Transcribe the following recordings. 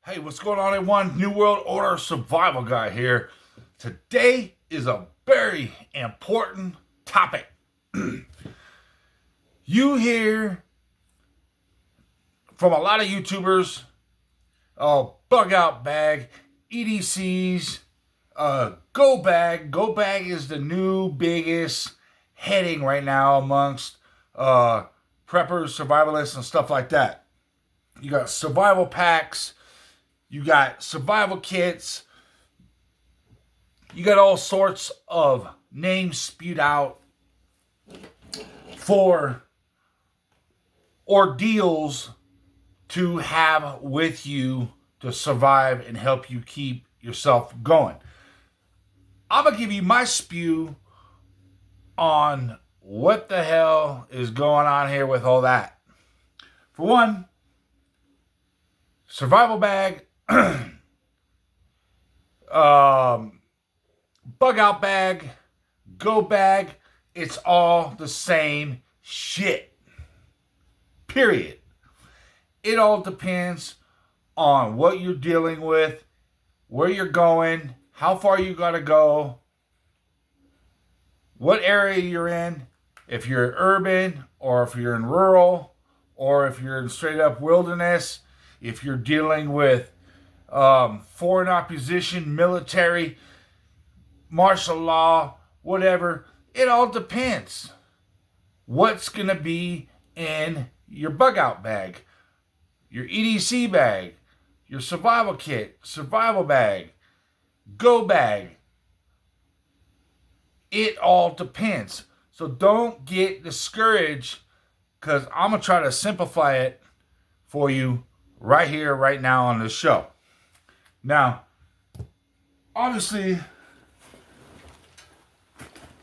Hey, what's going on, everyone? New World Order Survival Guy here. Today is a very important topic. You hear from a lot of YouTubers, bug out bag, EDC'S, go bag. Go bag is the new biggest heading right now amongst preppers, survivalists, and stuff like that. You got survival packs. You got survival kits. You got all sorts of names spewed out for ordeals to have with you to survive and help you keep yourself going. I'm going to give you my spew on what the hell is going on here with all that. For one, survival bag, bug out bag, go bag, it's all the same shit. Period. It all depends on what you're dealing with, where you're going, how far you gotta go, what area you're in, if you're urban or if you're in rural or if you're in straight up wilderness, if you're dealing with foreign opposition, military, martial law, whatever. It all depends. What's going to be in your bug out bag, your EDC bag, your survival kit, survival bag, go bag. It all depends. So don't get discouraged, because I'm going to try to simplify it for you right here, right now on this show. Now, obviously,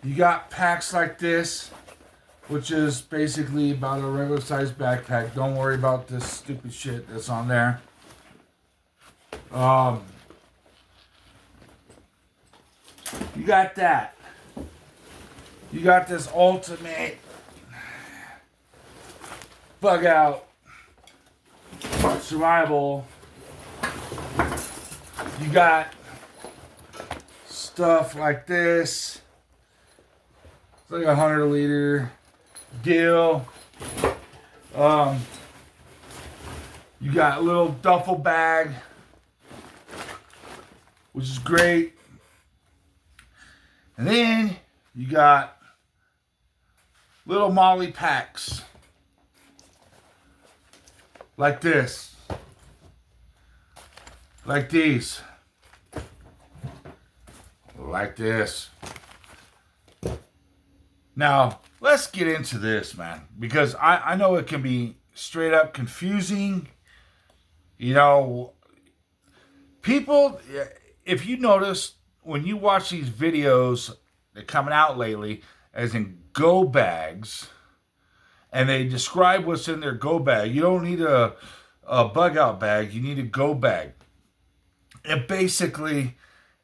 you got packs like this, which is basically about a regular sized backpack. Don't worry about this stupid shit that's on there. You got that. You got this ultimate bug out survival. You got stuff like this. It's like 100-liter deal. You got a little duffel bag, which is great. And then you got little molly packs like this, like these, like this. Now, let's get into this, man, because I know it can be straight up confusing. You know, people, if you notice, when you watch these videos that are coming out lately, as in go bags, and they describe what's in their go bag, you don't need a bug out bag, you need a go bag. And basically,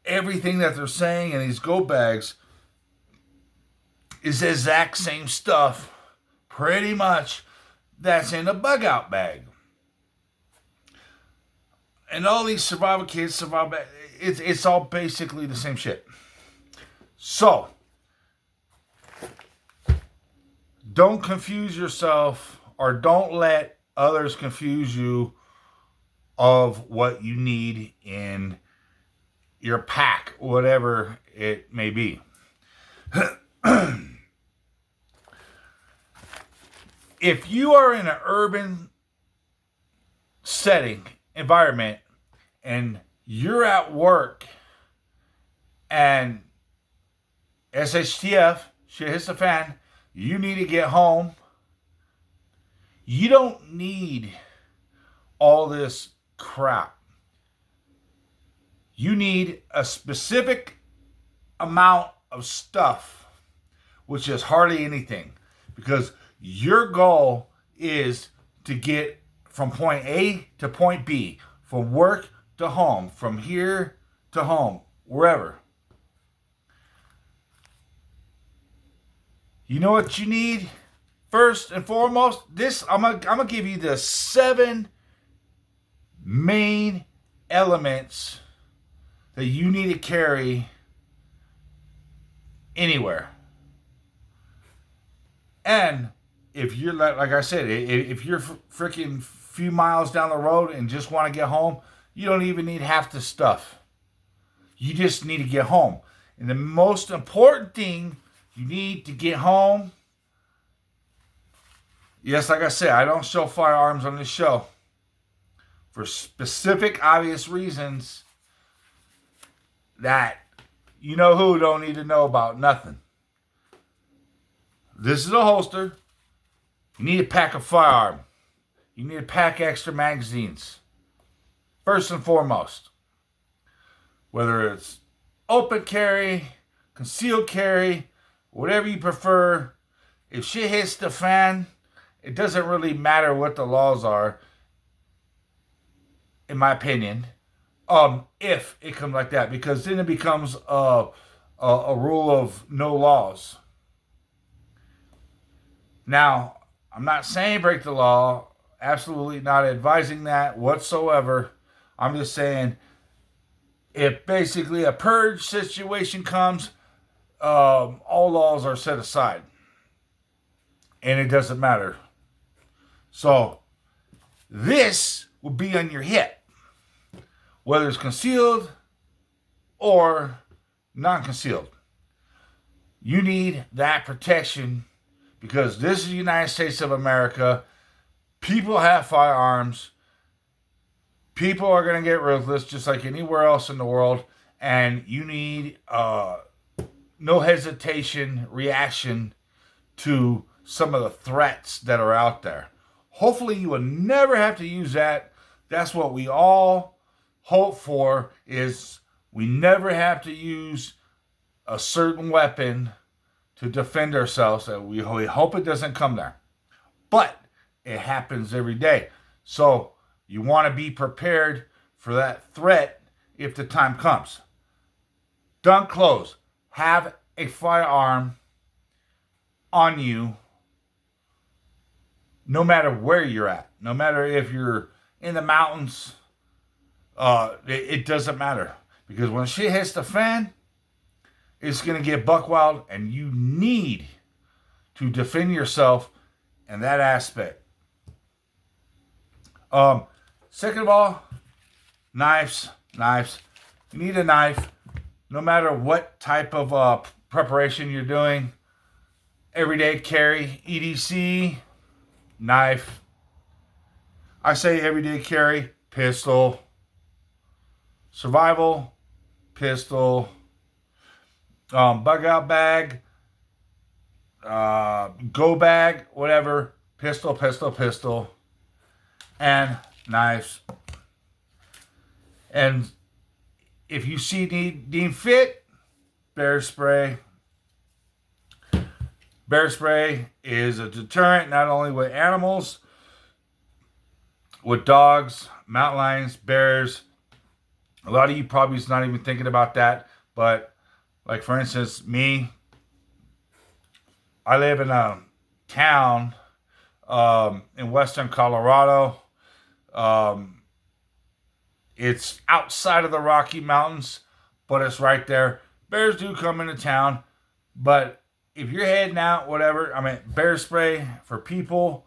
everything that they're saying in these go bags is the exact same stuff, pretty much, that's in a bug out bag. And all these survival kits, survival bag, it's all basically the same shit. So, don't confuse yourself, or don't let others confuse you of what you need in your pack, whatever it may be. If you are in an urban setting, environment, and you're at work and SHTF, shit hits the fan, you need to get home, you don't need all this crap. You need a specific amount of stuff, which is hardly anything, because your goal is to get from point A to point B, from work to home, from here to home, wherever. You know what you need? First and foremost, I'm gonna give you the 7 main elements that you need to carry anywhere. And if you're, like I said, if you're freaking few miles down the road and just want to get home, you don't even need half the stuff. You just need to get home. And the most important thing, you need to get home. Yes, like I said, I don't show firearms on this show for specific, obvious reasons that you know who don't need to know about nothing. This is a holster. You need to pack a firearm. You need to pack extra magazines. First and foremost. Whether it's open carry, concealed carry, whatever you prefer. If shit hits the fan, it doesn't really matter what the laws are, in my opinion, if it comes like that. Because then it becomes a rule of no laws. Now, I'm not saying break the law. Absolutely not advising that whatsoever. I'm just saying if basically a purge situation comes, all laws are set aside. And it doesn't matter. So, this will be on your hip. Whether it's concealed or non-concealed. You need that protection because this is the United States of America. People have firearms. People are going to get ruthless just like anywhere else in the world. And you need no hesitation reaction to some of the threats that are out there. Hopefully you will never have to use that. That's what we all hope for, is we never have to use a certain weapon to defend ourselves. And we hope it doesn't come there. But it happens every day. So you want to be prepared for that threat if the time comes. Don't close. Have a firearm on you no matter where you're at. No matter if you're in the mountains, it doesn't matter. Because when shit hits the fan, it's going to get buck wild, and you need to defend yourself in that aspect. Second of all, knives. You need a knife, no matter what type of preparation you're doing. Everyday carry, EDC, knife. I say everyday carry, pistol. Survival, pistol. Bug out bag, go bag, whatever. Pistol. And knives. And if you see deem fit, bear spray. Bear spray is a deterrent not only with animals, with dogs, mountain lions, bears. A lot of you probably is not even thinking about that. But like for instance, me, I live in a town in western Colorado. It's outside of the Rocky Mountains, but it's right there. Bears do come into town, but if you're heading out, whatever, I mean, bear spray for people,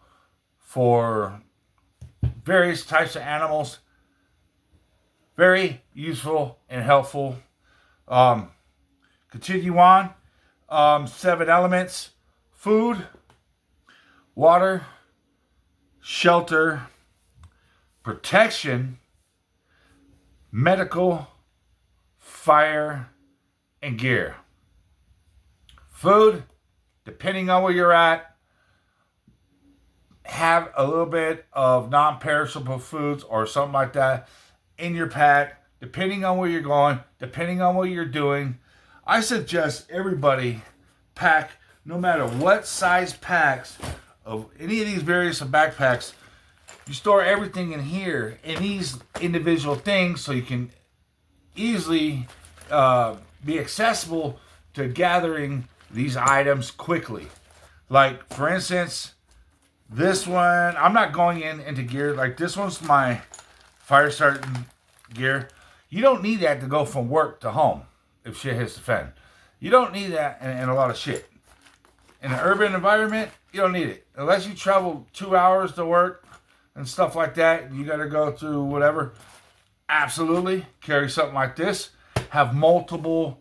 for various types of animals, very useful and helpful. Continue on. 7 elements: food, water, shelter, protection, medical, fire, and gear. Food, depending on where you're at, have a little bit of non-perishable foods or something like that in your pack, depending on where you're going, depending on what you're doing. I suggest everybody pack, no matter what size packs of any of these various backpacks, you store everything in here, in these individual things, so you can easily be accessible to gathering these items quickly. Like, for instance, this one, I'm not going into gear. Like, this one's my fire starting gear. You don't need that to go from work to home if shit hits the fan. You don't need that in a lot of shit. In an urban environment, you don't need it. Unless you travel 2 hours to work and stuff like that, you got to go through whatever. Absolutely. Carry something like this. Have multiple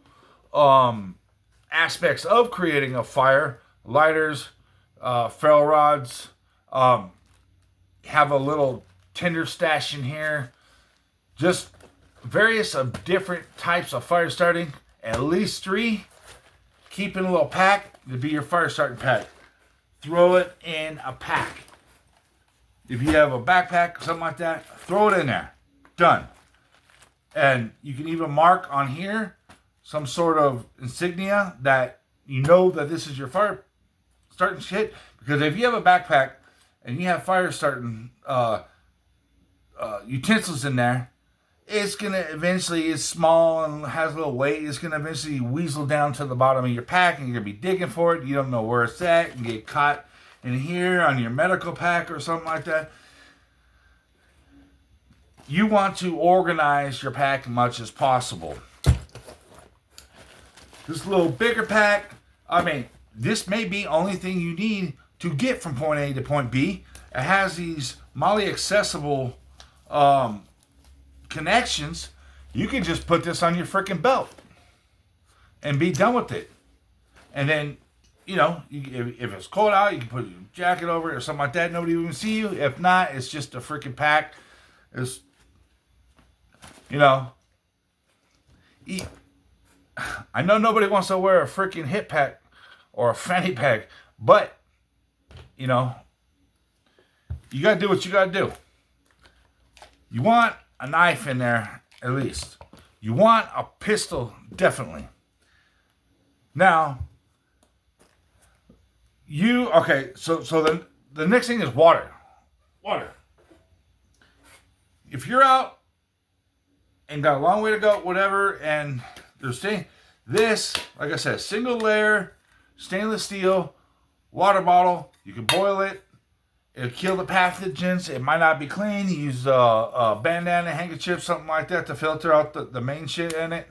aspects of creating a fire. Lighters, ferro rods. Have a little tinder stash in here. Just various of different types of fire starting. At least 3. Keep in a little pack to be your fire starting pack. Throw it in a pack. If you have a backpack or something like that, throw it in there. Done. And you can even mark on here some sort of insignia that you know that this is your fire starting shit. Because if you have a backpack and you have fire starting utensils in there, it's going to eventually, it's small and has a little weight, it's going to eventually weasel down to the bottom of your pack and you're going to be digging for it. You don't know where it's at and get caught in here on your medical pack or something like that. You want to organize your pack as much as possible. This little bigger pack, I mean, this may be the only thing you need to get from point A to point B. It has these MOLLE accessible connections. You can just put this on your freaking belt and be done with it. And then, you know, if it's cold out, you can put your jacket over it or something like that. Nobody will even see you. If not, it's just a freaking pack. It's, you know, I know nobody wants to wear a freaking hip pack or a fanny pack, but, you know, you got to do what you got to do. You want a knife in there, at least. You want a pistol, definitely. Now, so the next thing is water. Water. If you're out and got a long way to go, whatever, and there's this, like I said, single layer, stainless steel, water bottle. You can boil it. It'll kill the pathogens. It might not be clean. You use a bandana, handkerchief, something like that to filter out the main shit in it.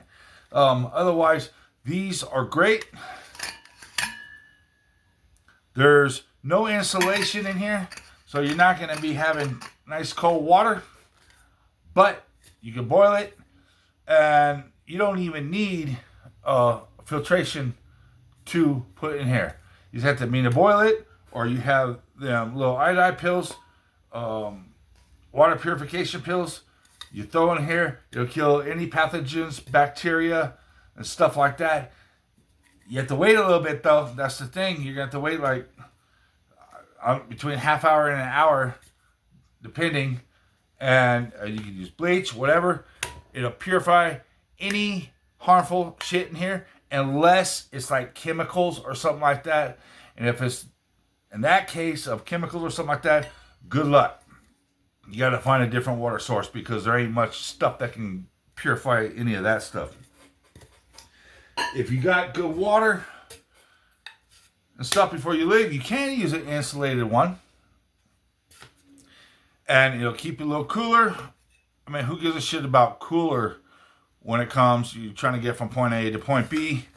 Otherwise, these are great. There's no insulation in here, so you're not going to be having nice cold water. But you can boil it, and you don't even need filtration to put in here. You just have to mean to boil it, or you have the little iodine pills, water purification pills. You throw in here, it'll kill any pathogens, bacteria, and stuff like that. You have to wait a little bit, though. That's the thing. You're going to have to wait like between a half hour and an hour, depending. And you can use bleach, whatever. It'll purify any harmful shit in here, unless it's like chemicals or something like that. And if it's in that case of chemicals or something like that, good luck. You got to find a different water source because there ain't much stuff that can purify any of that stuff. If you got good water and stuff before you leave, you can use an insulated one. And it'll keep you a little cooler. I mean, who gives a shit about cooler when it comes, you're trying to get from point A to point B.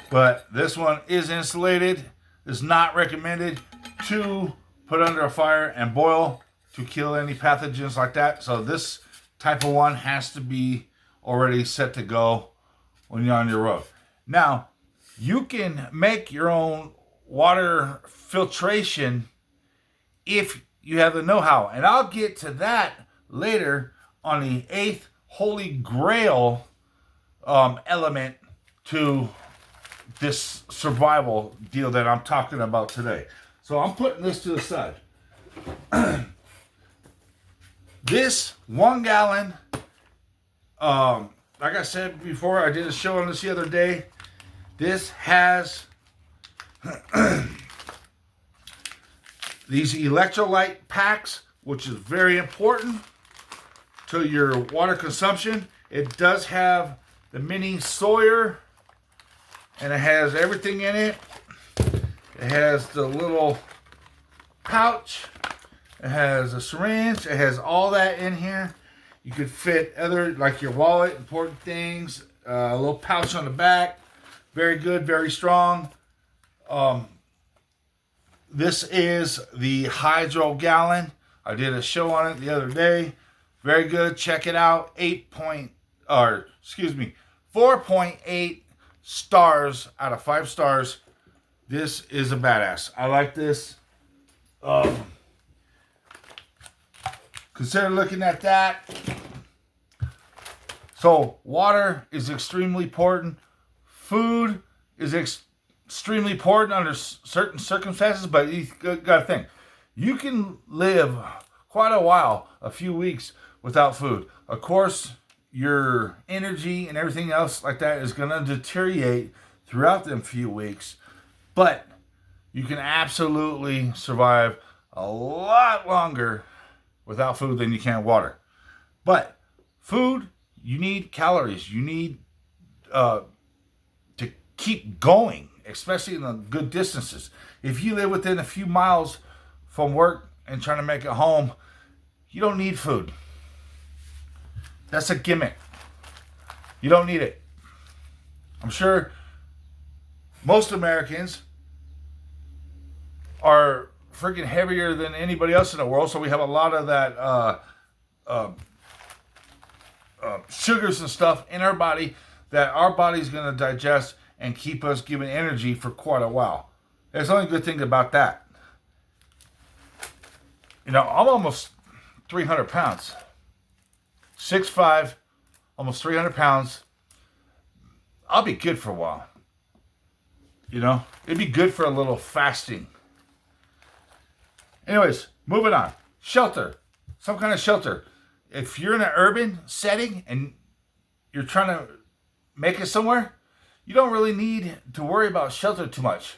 But this one is insulated. It's not recommended to put under a fire and boil to kill any pathogens like that. So this type of one has to be already set to go when you're on your road. Now, you can make your own water filtration if you have the know-how. And I'll get to that later on the 8th Holy Grail element to this survival deal that I'm talking about today. So I'm putting this to the side. This 1 gallon, like I said before, I did a show on this the other day. This has these electrolyte packs, which is very important to your water consumption. It does have the mini Sawyer, and it has everything in it. It has the little pouch. It has a syringe. It has all that in here. You could fit other, like your wallet, important things, a little pouch on the back. Very good, very strong. This is the Hydro Gallon. I did a show on it the other day. Very good. Check it out. 4.8 stars out of 5 stars. This is a badass. I like this. Consider looking at that. So water is extremely important. Food is extremely important under certain circumstances, but you got to think. You can live quite a while, a few weeks, without food. Of course, your energy and everything else like that is going to deteriorate throughout them few weeks. But you can absolutely survive a lot longer without food than you can water. But food, you need calories. You need to keep going, especially in the good distances. If you live within a few miles from work and trying to make it home, you don't need food. That's a gimmick. You don't need it. I'm sure most Americans are freaking heavier than anybody else in the world, so we have a lot of that sugars and stuff in our body that our body's going to digest and keep us giving energy for quite a while. There's the only good thing about that. You know, I'm almost 300 pounds. 6'5", almost 300 pounds. I'll be good for a while. You know, it'd be good for a little fasting. Anyways, moving on. Shelter. Some kind of shelter. If you're in an urban setting and you're trying to make it somewhere, you don't really need to worry about shelter too much.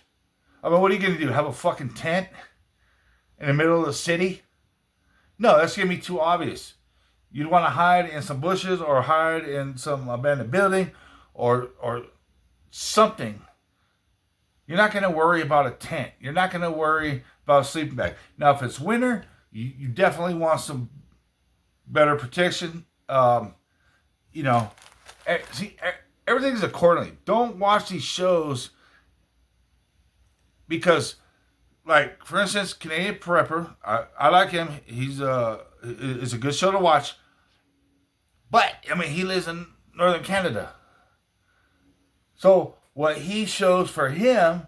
I mean, what are you going to do? Have a fucking tent in the middle of the city? No, that's going to be too obvious. You'd want to hide in some bushes or hide in some abandoned building or something. You're not going to worry about a tent. You're not going to worry about a sleeping bag. Now, if it's winter, you definitely want some better protection. You know, see, everything's accordingly. Don't watch these shows because, like, for instance, Canadian Prepper, I like him. It's a good show to watch. But, I mean, he lives in Northern Canada. So, what he shows for him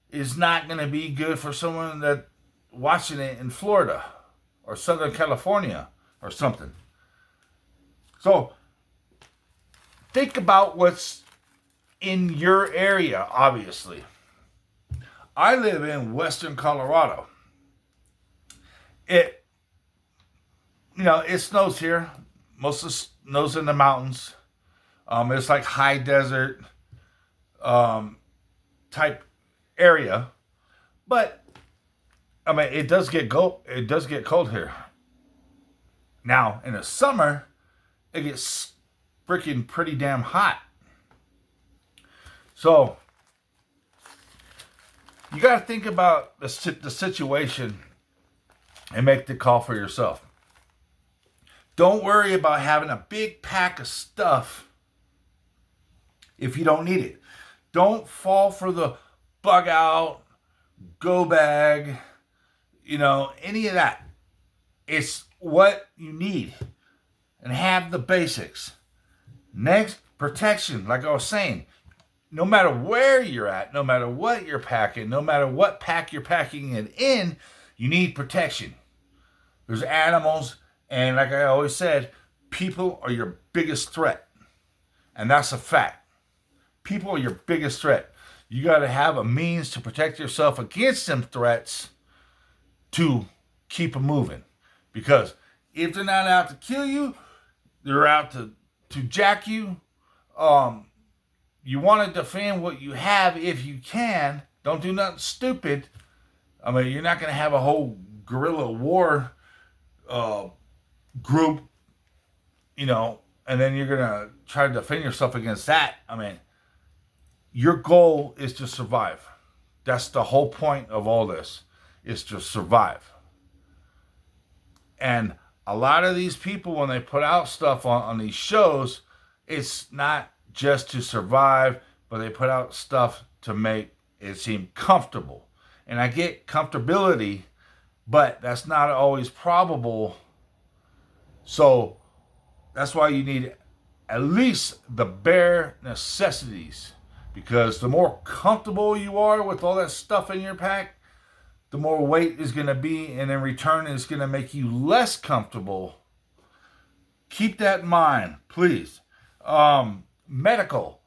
is not going to be good for someone that watching it in Florida or Southern California or something. So, think about what's in your area, obviously. I live in Western Colorado. It snows here. Most of it snows in the mountains. It's like high desert type area. But, I mean, it does get cold here. Now, in the summer, it gets freaking pretty damn hot. So, you got to think about the situation and make the call for yourself. Don't worry about having a big pack of stuff if you don't need it. Don't fall for the BUGOUT, go bag, any of that. It's what you need. And have the basics. Next, protection. Like I was saying, no matter where you're at, no matter what you're packing, no matter what pack you're packing it in, you need protection. There's animals, and like I always said, people are your biggest threat. And that's a fact. People are your biggest threat. You got to have a means to protect yourself against them threats to keep them moving. Because if they're not out to kill you, they're out to jack you. You want to defend what you have if you can. Don't do nothing stupid. I mean, you're not going to have a whole guerrilla war group, and then you're going to try to defend yourself against that. I mean, your goal is to survive. That's the whole point of all this, is to survive. And a lot of these people, when they put out stuff on these shows, it's not just to survive, but they put out stuff to make it seem comfortable. And I get comfortability, but that's not always probable. So that's why you need at least the bare necessities. Because the more comfortable you are with all that stuff in your pack, the more weight is going to be, and in return is going to make you less comfortable. Keep that in mind, please. Medical.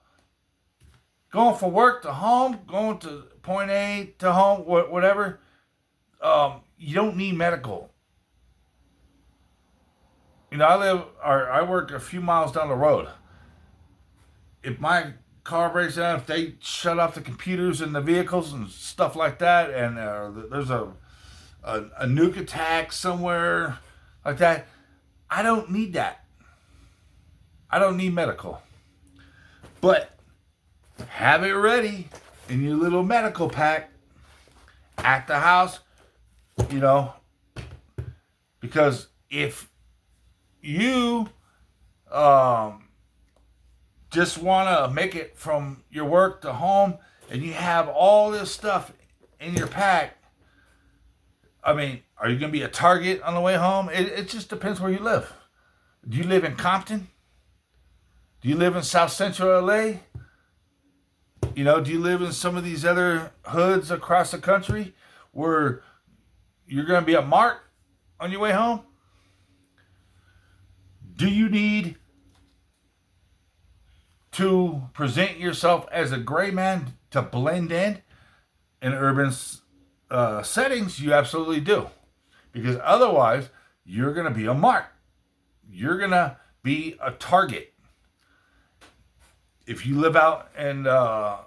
Going from work to home, going to point A to home, whatever. You don't need medical. You know, I work a few miles down the road. If my car breaks down, if they shut off the computers in the vehicles and stuff like that, and there's a nuke attack somewhere like that, I don't need that. I don't need medical. But have it ready in your little medical pack at the house, you know, because if you just want to make it from your work to home and you have all this stuff in your pack, I mean, are you going to be a target on the way home? It just depends where you live. Do you live in Compton? Do you live in South Central LA? You know, do you live in some of these other hoods across the country where you're going to be a mark on your way home? Do you need to present yourself as a gray man to blend in urban settings? You absolutely do. Because otherwise, you're going to be a mark. You're going to be a target. If you live out in the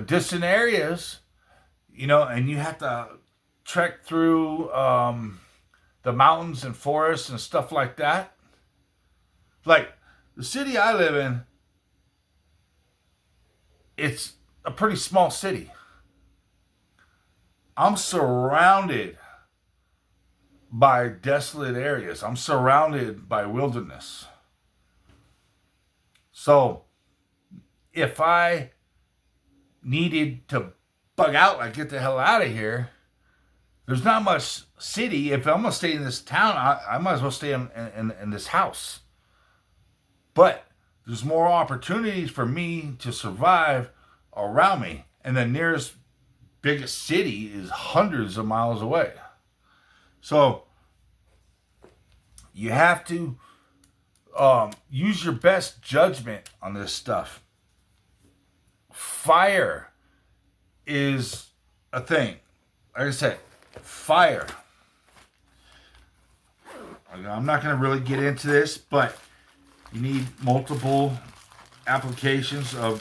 distant areas, you know, and you have to trek through the mountains and forests and stuff like that. Like, the city I live in, it's a pretty small city. I'm surrounded by desolate areas. I'm surrounded by wilderness. So, if I needed to bug out, like get the hell out of here, there's not much city. If I'm going to stay in this town, I might as well stay in this house. But there's more opportunities for me to survive around me. And the nearest biggest city is hundreds of miles away. So you have to use your best judgment on this stuff. Fire is a thing. Like I said, fire. I'm not going to really get into this, but you need multiple applications to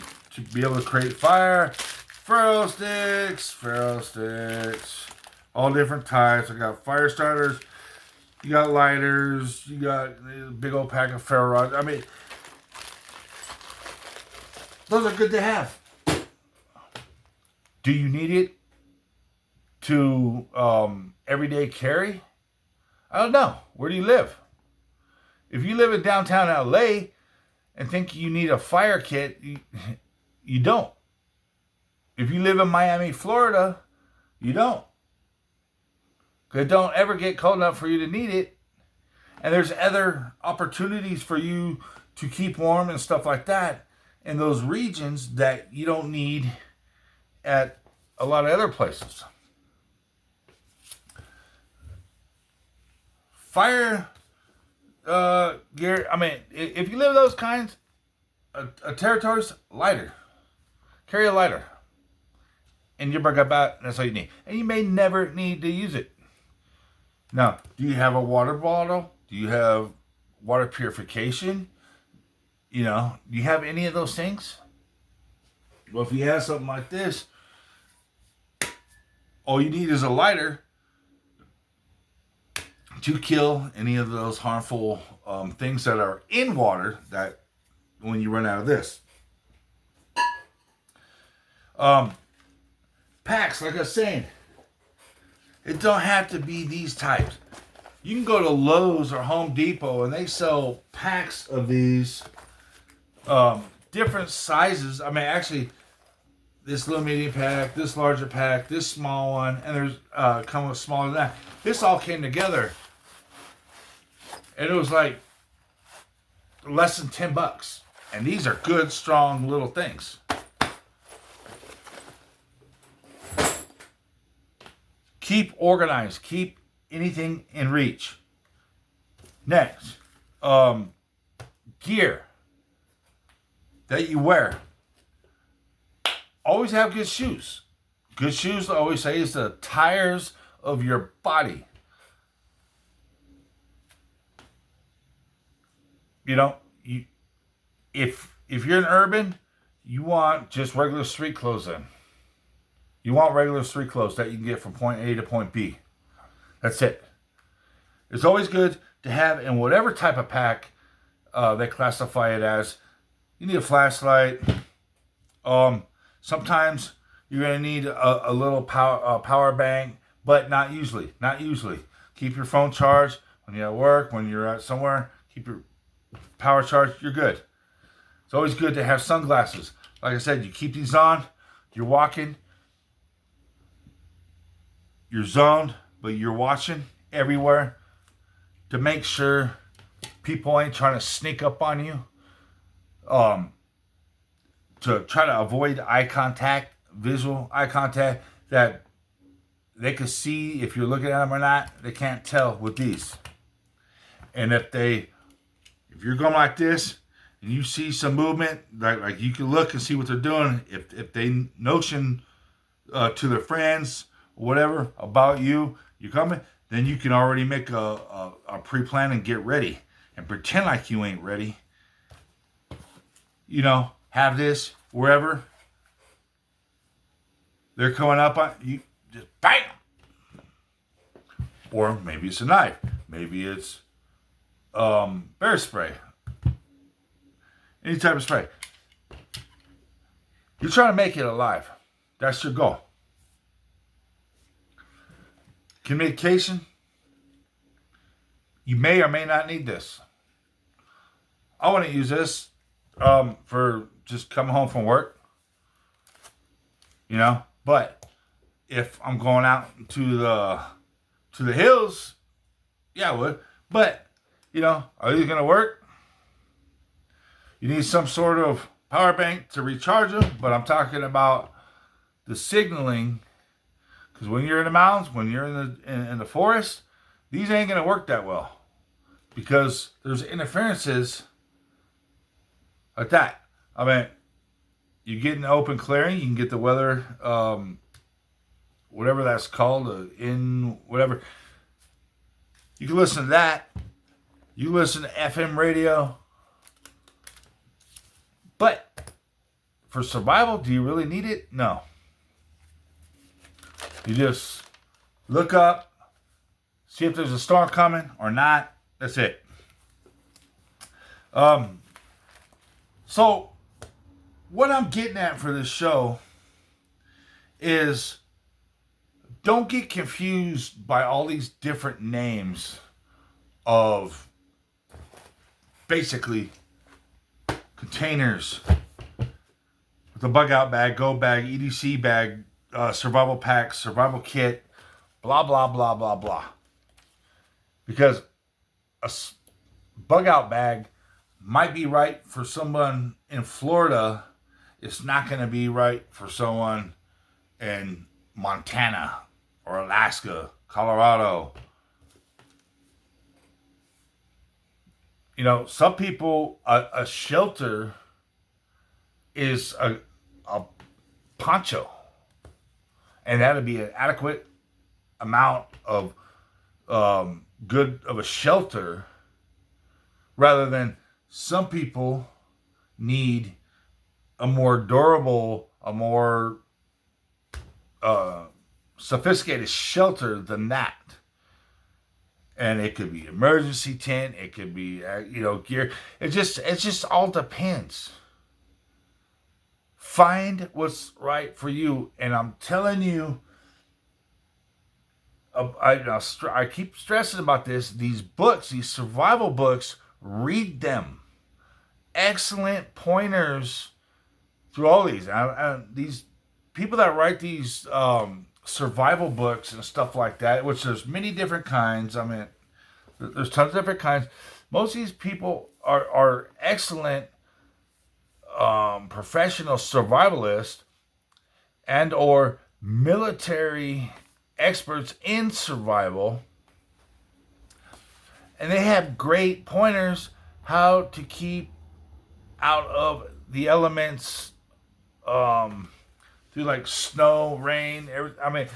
be able to create fire. Ferro sticks, all different types. I got fire starters, you got lighters, you got a big old pack of ferro rods. I mean, those are good to have. Do you need it to everyday carry? I don't know. Where do you live? If you live in downtown LA and think you need a fire kit, you don't. If you live in Miami, Florida, you don't. Because it don't ever get cold enough for you to need it. And there's other opportunities for you to keep warm and stuff like that in those regions that you don't need at a lot of other places. Fire gear, I mean, if you live those kinds of territories, lighter. Carry a lighter. And you're about, that's all you need. And you may never need to use it. Now, do you have a water bottle? Do you have water purification? You know, do you have any of those things? Well, if you have something like this, all you need is a lighter to kill any of those harmful things that are in water that when you run out of this. Packs, like I was saying, it don't have to be these types. You can go to Lowe's or Home Depot and they sell packs of these different sizes. I mean, actually, this little medium pack, this larger pack, this small one, and there's come with smaller than that. This all came together, and it was like less than $10. And these are good, strong little things. Keep organized. Keep anything in reach. Next, gear that you wear. Always have good shoes. Good shoes, I always say, is the tires of your body. You know, if you're an urban, you want just regular street clothes then. You want regular street clothes that you can get from point A to point B. That's it. It's always good to have in whatever type of pack they classify it as. You need a flashlight. Sometimes you're going to need a little power bank, but not usually. Not usually. Keep your phone charged when you're at work, when you're at somewhere. Keep your power charged. You're good. It's always good to have sunglasses. Like I said, you keep these on. You're walking. You're zoned, but you're watching everywhere to make sure people ain't trying to sneak up on you. To try to avoid eye contact, visual eye contact, that they can see if you're looking at them or not. They can't tell with these. And if you're going like this and you see some movement, like you can look and see what they're doing. If they notion to their friends or whatever about you coming, then you can already make a pre-plan and get ready and pretend like you ain't ready. You know, have this wherever they're coming up on you, just bam. Or maybe it's a knife, maybe it's bear spray, any type of spray. You're trying to make it alive. That's your goal. Communication. You may or may not need this. I want to use this for just coming home from work, you know. But if I'm going out to the hills, yeah, I would. But you know, are these gonna work? You need some sort of power bank to recharge them. But I'm talking about the signaling, because when you're in the mountains, when you're in the forest, these ain't gonna work that well because there's interferences like that. I mean, you get an open clearing, you can get the weather, whatever that's called, whatever. You can listen to that. You listen to FM radio. But for survival, do you really need it? No. You just look up, see if there's a storm coming or not. That's it. So what I'm getting at for this show is don't get confused by all these different names of basically containers, the bug out bag, go bag, EDC bag, survival pack, survival kit, blah, blah, blah, blah, blah. Because a bug out bag might be right for someone in Florida. It's not going to be right for someone in Montana or Alaska, Colorado. You know, some people, a shelter is a poncho. And that'll be an adequate amount of good of a shelter, rather than some people need a more durable, a more sophisticated shelter than that. And it could be emergency tent, it could be gear. It just all depends. Find what's right for you, and I'm telling you, I keep stressing about this. These books, these survival books, read them. Excellent pointers through all these. These people that write these survival books and stuff like that, which there's many different kinds. I mean, there's tons of different kinds. Most of these people are excellent professional survivalists and or military experts in survival, and they have great pointers how to keep out of the elements through like snow, rain, I mean,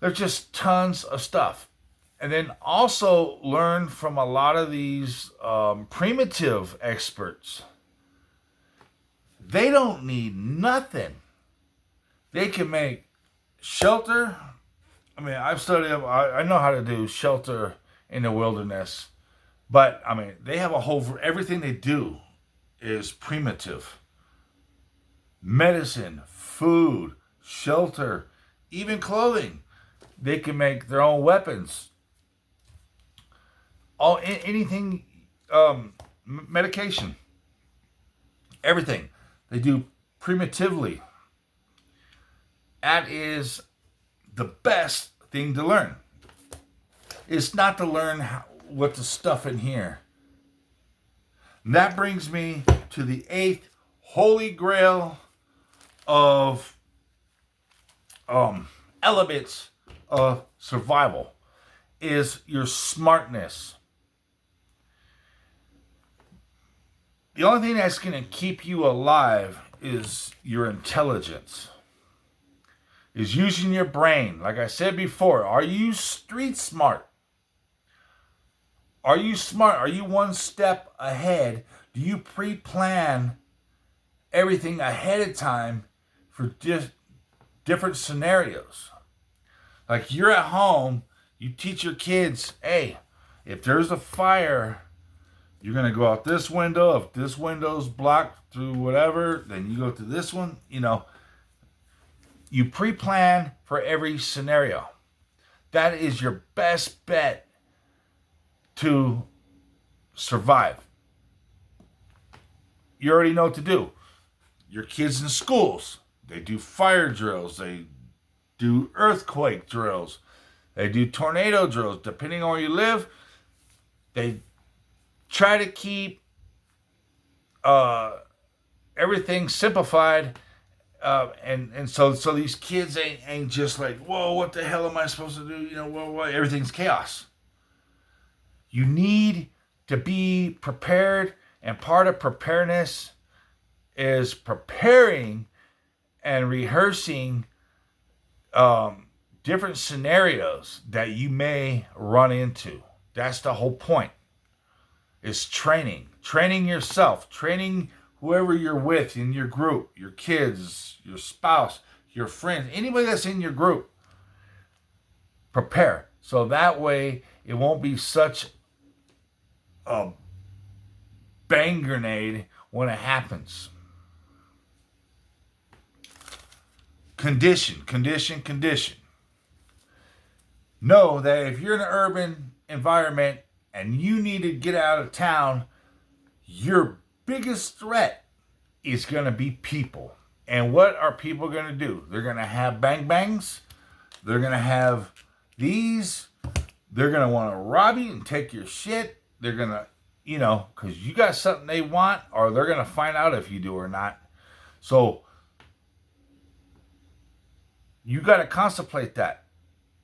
there's just tons of stuff. And then also learn from a lot of these primitive experts. They don't need nothing. They can make shelter. I mean, I've studied, I know how to do shelter in the wilderness. But, I mean, they have a whole, everything they do is primitive. Medicine, food, shelter, even clothing. They can make their own weapons. Anything, medication. Everything. They do primitively. That is the best thing to learn. It's not to learn what to stuff in here. And that brings me to the 8th holy grail of elements of survival is your smartness. The only thing that's going to keep you alive is your intelligence. Is using your brain. Like I said before, are you street smart? Are you smart? Are you one step ahead? Do you pre-plan everything ahead of time for different scenarios? Like you're at home, you teach your kids, hey, if there's a fire, you're going to go out this window. If this window's blocked through whatever, then you go to this one. You know, you pre-plan for every scenario. That is your best bet to survive. You already know what to do. Your kids in schools, they do fire drills. They do earthquake drills. They do tornado drills. Depending on where you live, they try to keep everything simplified. And so these kids ain't just like, whoa, what the hell am I supposed to do? You know, what? Everything's chaos. You need to be prepared, and part of preparedness is preparing and rehearsing different scenarios that you may run into. That's the whole point. Is training yourself, training whoever you're with in your group, your kids, your spouse, your friends, anybody that's in your group. Prepare. So that way it won't be such a bang grenade when it happens. Condition. Know that if you're in an urban environment and you need to get out of town, your biggest threat is going to be people. And what are people going to do? They're going to have bang bangs. They're going to have these. They're going to want to rob you and take your shit. They're going to, because you got something they want, or they're going to find out if you do or not. So you got to contemplate that.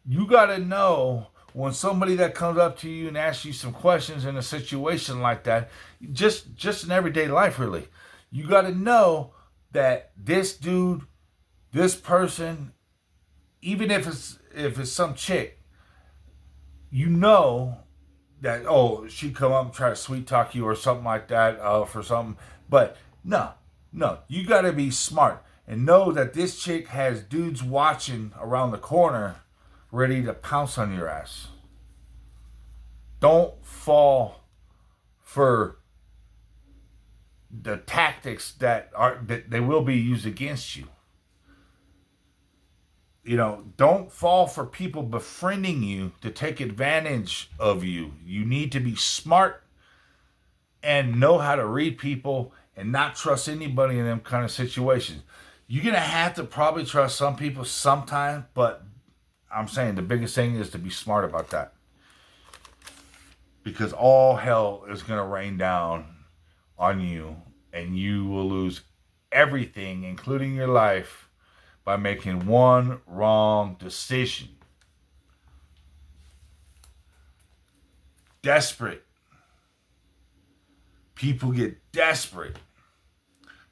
You got to know when somebody that comes up to you and asks you some questions in a situation like that, just in everyday life, really, you got to know that this dude, this person, even if it's some chick, you know that, oh, she come up and try to sweet talk you or something like that for something. But no, you got to be smart and know that this chick has dudes watching around the corner ready to pounce on your ass. Don't fall for the tactics that they will be used against you. don't fall for people befriending you to take advantage of you. You need to be smart and know how to read people and not trust anybody in them kind of situations. You're going to have to probably trust some people sometime, but I'm saying the biggest thing is to be smart about that. Because all hell is going to rain down on you, and you will lose everything, including your life, by making one wrong decision. Desperate. People get desperate.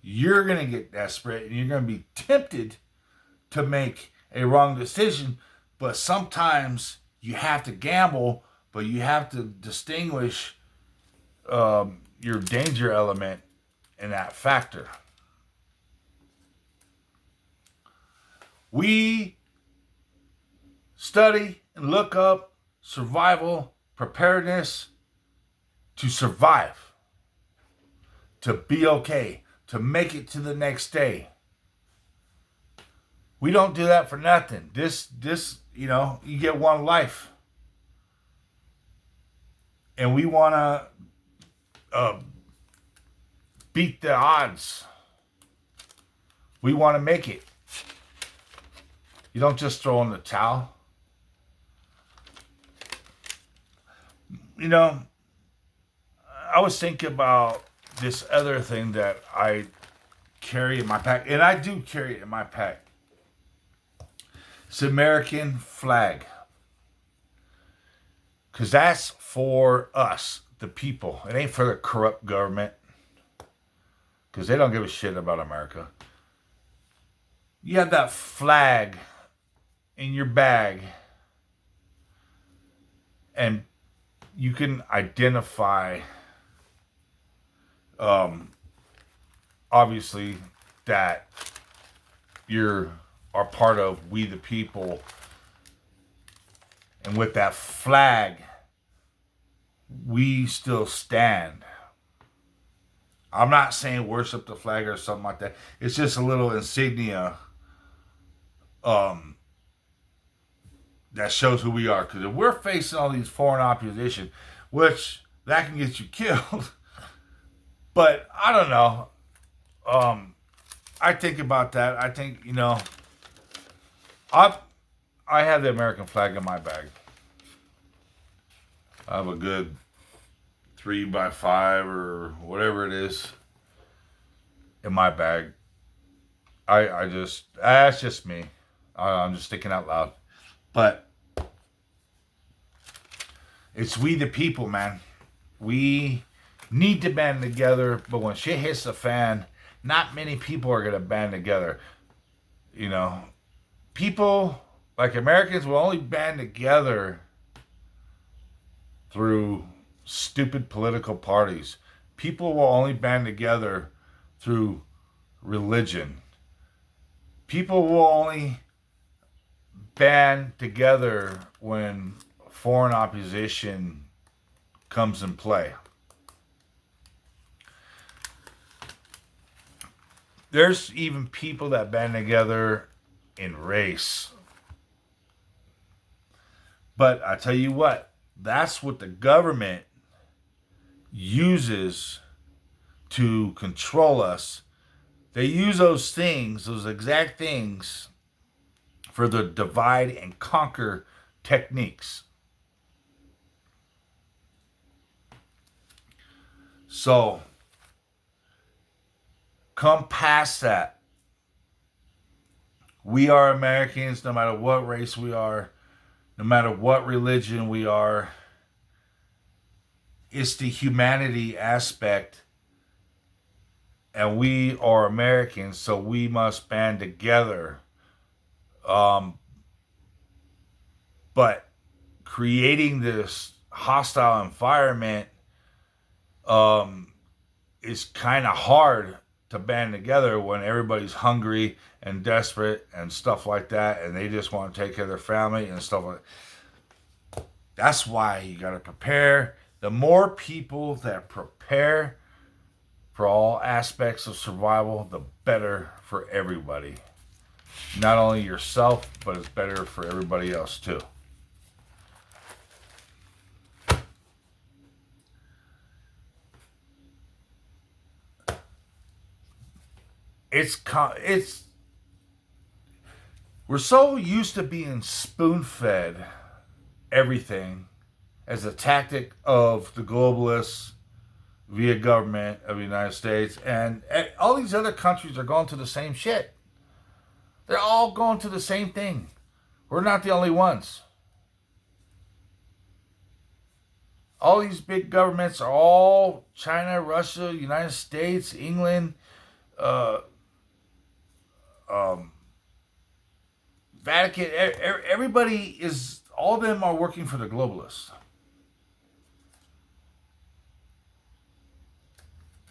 You're going to get desperate, and you're going to be tempted to make a wrong decision, but sometimes you have to gamble, but you have to distinguish your danger element in that factor. We study and look up survival preparedness to survive, to be okay, to make it to the next day. We don't do that for nothing. This, you get one life. And we want to beat the odds. We want to make it. You don't just throw in the towel. I was thinking about this other thing that I carry in my pack, and I do carry it in my pack. It's American flag. Because that's for us, the people. It ain't for the corrupt government. Because they don't give a shit about America. You have that flag in your bag, and you can identify, obviously, that you are part of We the People. And with that flag, we still stand. I'm not saying worship the flag or something like that. It's just a little insignia that shows who we are. Because if we're facing all these foreign opposition, which that can get you killed. But I don't know. I think about that. I think, I have the American flag in my bag. I have a good 3x5 or whatever it is in my bag. That's just me. I'm just thinking out loud. But it's we the people, man. We need to band together, but when shit hits the fan, not many people are going to band together. People like Americans will only band together through stupid political parties. People will only band together through religion. People will only band together when foreign opposition comes in play. There's even people that band together in race. But I tell you what, that's what the government uses to control us. They use those things, those exact things, for the divide and conquer techniques. So, come past that. We are Americans, no matter what race we are, no matter what religion we are. It's the humanity aspect. And we are Americans, so we must band together. But creating this hostile environment is kind of hard to band together when everybody's hungry and desperate and stuff like that, and they just want to take care of their family and stuff like that. That's why you got to prepare. The more people that prepare for all aspects of survival, the better for everybody. not only yourself, but it's better for everybody else too. It's we're so used to being spoon-fed everything as a tactic of the globalists via government of the United States, and all these other countries are going to the same shit. They're all going to the same thing. We're not the only ones. All these big governments are all China, Russia, United States, England, Vatican. Everybody is, all of them are working for the globalists.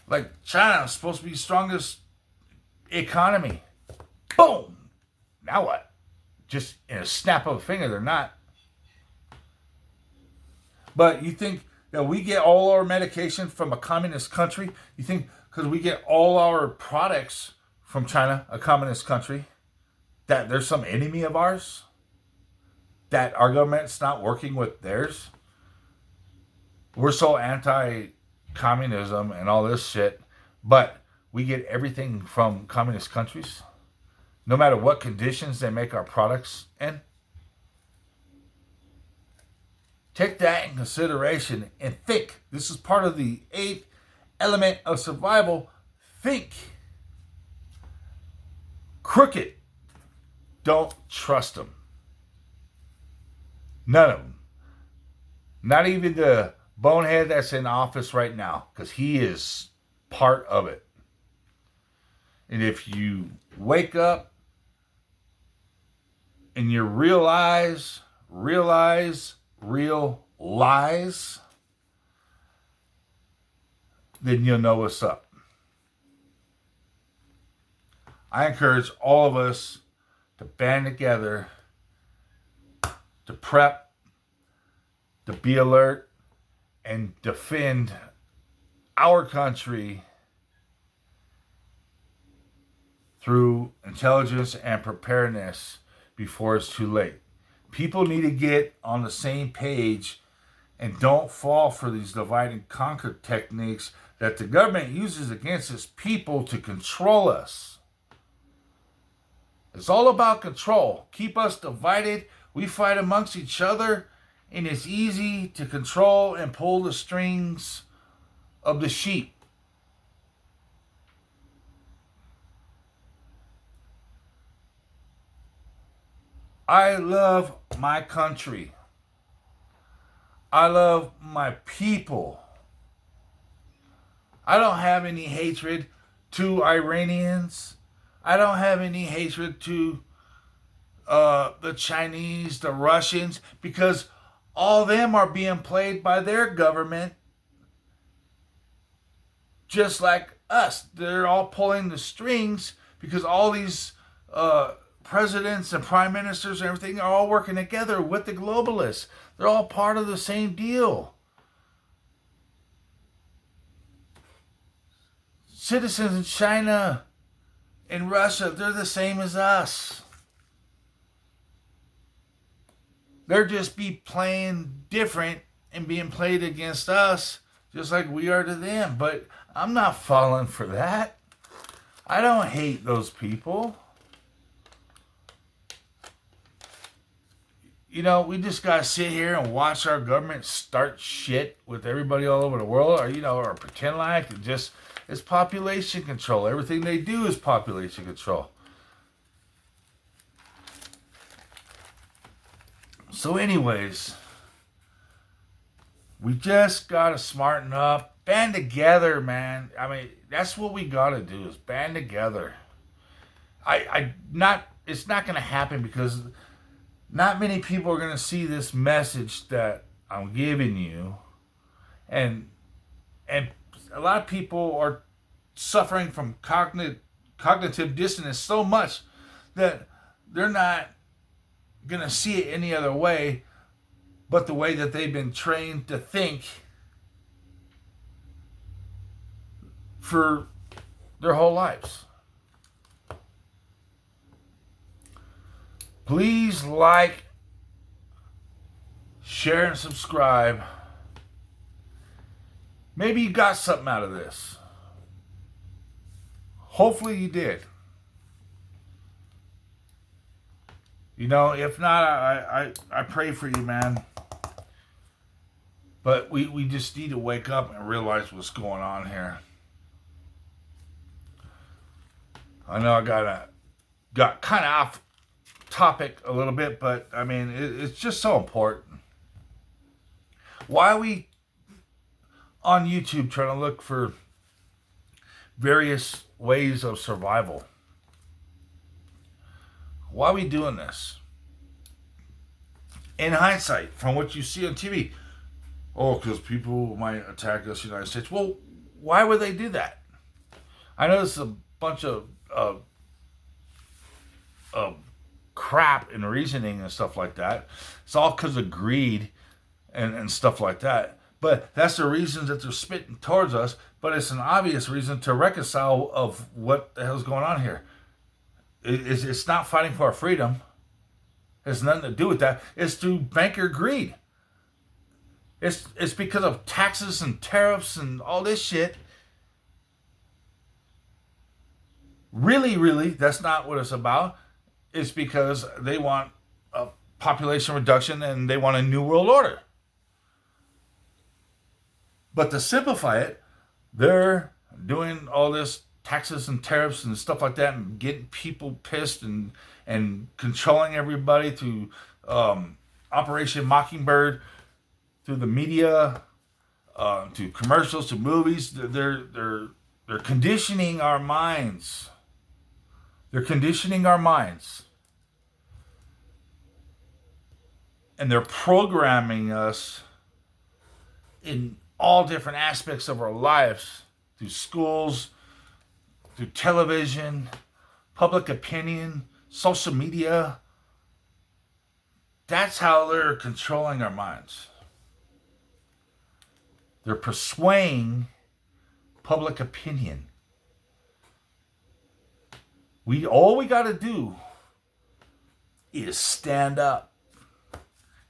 Like China is supposed to be the strongest economy. Boom! Now what? Just in a snap of a finger, they're not. But you think that we get all our medication from a communist country? You think because we get all our products from China, a communist country, that there's some enemy of ours? That our government's not working with theirs? We're so anti-communism and all this shit, but we get everything from communist countries? No matter what conditions they make our products in? Take that in consideration and think. This is part of the 8th element of survival. Think. Crooked. Don't trust them. None of them. Not even the bonehead that's in office right now, because he is part of it. And if you wake up and you realize real lies, then you'll know what's up. I encourage all of us to band together, to prep, to be alert, and defend our country through intelligence and preparedness before it's too late. People need to get on the same page and don't fall for these divide and conquer techniques that the government uses against its people to control us. It's all about control. Keep us divided. We fight amongst each other, and it's easy to control and pull the strings of the sheep. I love my country. I love my people. I don't have any hatred to Iranians. I don't have any hatred to the Chinese, the Russians, because all of them are being played by their government just like us. They're all pulling the strings because all these presidents and prime ministers and everything are all working together with the globalists. They're all part of the same deal. Citizens in China, in Russia, they're the same as us. They're just be playing different and being played against us just like we are to them. But I'm not falling for that. I don't hate those people. You know, we just gotta sit here and watch our government start shit with everybody all over the world, or pretend like it's population control. Everything they do is population control. So anyways, we just gotta smarten up, band together, man. I mean, that's what we gotta do, is band together. It's not gonna happen because not many people are gonna see this message that I'm giving you, and a lot of people are suffering from cognitive dissonance so much that they're not going to see it any other way but the way that they've been trained to think for their whole lives. Please like, share, and subscribe. Maybe you got something out of this. Hopefully you did. You know, if not, I pray for you, man. But we just need to wake up and realize what's going on here. I know I got kind of off topic a little bit, but I mean, it's just so important. Why are we on YouTube trying to look for various ways of survival? Why are we doing this? In hindsight, from what you see on TV, oh, because people might attack us in the United States. Well, why would they do that? I know this is a bunch of crap and reasoning and stuff like that. It's all because of greed and stuff like that. But that's the reasons that they're spitting towards us. But it's an obvious reason to reconcile of what the hell's going on here. It's not fighting for our freedom. It has nothing to do with that. It's through banker greed. It's because of taxes and tariffs and all this shit. Really, that's not what it's about. It's because they want a population reduction and they want a new world order. But to simplify it, they're doing all this taxes and tariffs and stuff like that and getting people pissed and controlling everybody through Operation Mockingbird, through the media, to commercials, to movies. They're conditioning our minds. They're conditioning our minds. And they're programming us in all different aspects of our lives, through schools, through television, public opinion, social media. That's how they're controlling our minds. They're persuading public opinion. All we got to do is stand up.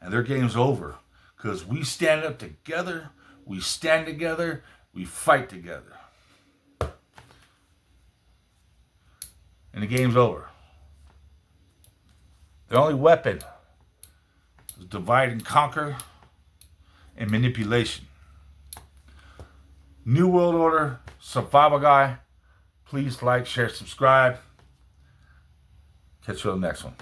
And their game's over. Because we stand up together, we stand together, we fight together. And the game's over. Their only weapon is divide and conquer and manipulation. New World Order, Survival Guy. Please like, share, subscribe. Catch you on the next one.